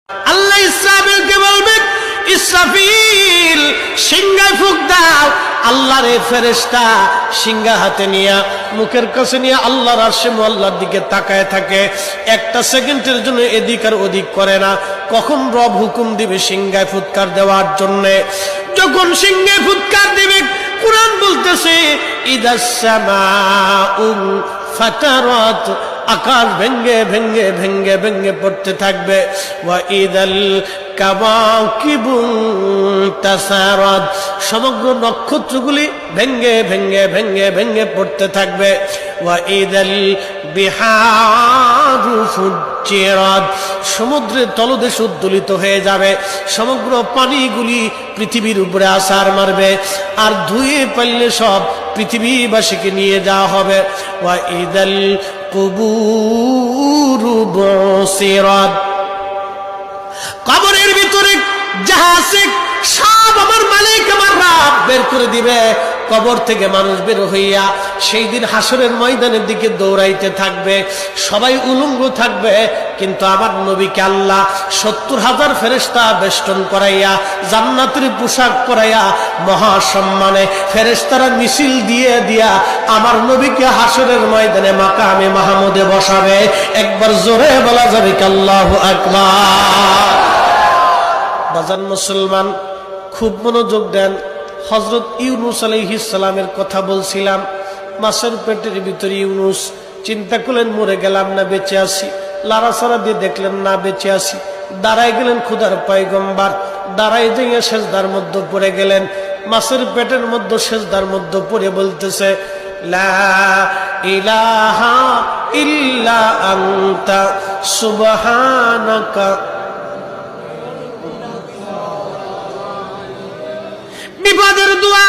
আল্লাহ ইসরাফিলকে বলবেন, ইসরাফিল সিংহায় ফুঁক দাও। আল্লাহর এই ফেরেশতা সিংহা হাতে নিয়ে মুখের কাছে নিয়ে আল্লাহর আরশে মুআল্লার দিকে তাকায় থাকে, একটা সেকেন্ডের জন্য এদিক আর ওদিক করে না। কখন রব হুকুম দিবে সিংহায় ফুৎকার দেওয়ার জন্য, যখন সিংহায় ফুৎকার দিবে, কুরআন বলতেছে ইদাস সামাউ ফাতারাত, আকাশ ভেঙ্গে ভেঙ্গে ভেঙ্গে ভেঙ্গে পড়তে থাকবে। ওয়া ইদাল কাওয়াকিবু তাসারাত, সমগ্র নক্ষত্রগুলি ভেঙ্গে ভেঙ্গে ভেঙ্গে ভেঙ্গে পড়তে থাকবে। ওয়া ইদাল বিহারু ফুজ্জিরাত, সমুদ্রের তলদেশ উদ্দোলিত হয়ে যাবে, সমগ্র পানিগুলি পৃথিবীর উপরে আছাড় মারবে, আর ধুয়ে পারলে সব পৃথিবীবাসীকে নিয়ে যাওয়া হবে। ওয়া ইদাল কুবুরু বুসিরাত, কবরের ভিতরে যাহা আছে সব আমার মালিক আমার রব বের করে দিবে। কবর থেকে মানুষ বের হইয়া সেই দিন হাসরের ময়দানের দিকে দৌড়াইতে থাকবে, সবাই উলঙ্গ থাকবে, কিন্তু আমার নবীকে আল্লাহ ৭০,০০০ ফেরেশতা বেষ্টন করাইয়া জান্নাতের পোশাক পরাইয়া মহাসম্মানে ফেরেশতারা মিছিল দিয়ে দিয়া আমার নবীকে হাসরের ময়দানে মাকামে মাহমুদে বসাবে। একবার জোরে বলা যাবে কি আল্লাহু আকবার। বাজান মুসলমান, খুব মনোযোগ দেন। হযরত ইউনূস আলাইহিস সালামের কথা বলছিলাম, মাছের পেটের ভিতরে ইউনূস। চিন্তা করলেন মরে গেলাম না বেঁচে আছি, লাড়াচাড়া দিয়ে দেখলেন না বেঁচে আছি, দাঁড়াই গেলেন খোদার পয়গম্বর, দাঁড়াই দিয়ে সেজদার মধ্যে পড়ে গেলেন। মাছের পেটের মধ্যে সেজদার মধ্যে পড়ে বলতেছে, লা ইলাহা ইল্লা আনতা সুবহানাকা। বিপদের দোয়া,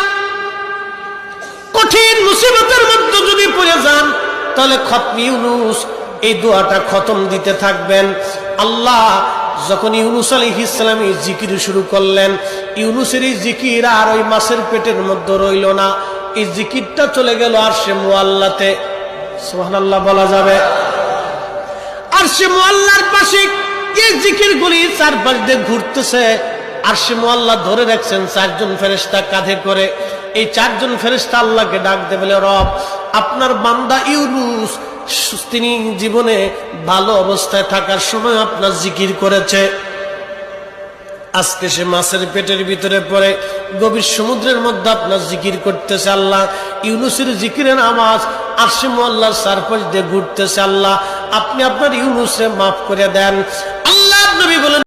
কঠিন মুসিবতের মধ্যে যদি পড়ে যান তাহলে খতম ইউনূস এই দোয়াটা খতম দিতে থাকবেন। আল্লাহ যখন ইউনূস আলাইহিস সালাম এই জিকির শুরু করলেন, ইউনূসের এই জিকির আর ওই মাছের পেটের মধ্যে রইল না, এই জিকিরটা চলে গেল আরশে মুআল্লাতে। সুবহানাল্লাহ বলা যাবে। আরশে মুআল্লার পাশে এই জিকিরগুলি চারপাশ দিয়ে ঘুরতেছে। আরশে মুআল্লা ধরে রাখছেন ৪ জন ফেরেশতা কাঁধে করে। এই ৪ জন ফেরেশতা আল্লাহকে ডাক দেবে, বলে রব, আপনার বান্দা ইউনূস তিনি জীবনে ভালো অবস্থায় থাকার সময় আপনার জিকির করেছে, আজকে সে মাছের পেটের ভিতরে পড়ে গভীর সমুদ্রের মধ্যে আপনার জিকির করতেছে। আল্লাহ ইউনূসের জিকিরের আওয়াজ আরশে মুআল্লার চারপাশ দিয়ে ঘুরতেছে। আল্লাহ আপনি আপনার ইউনূসকে মাফ করে দেন।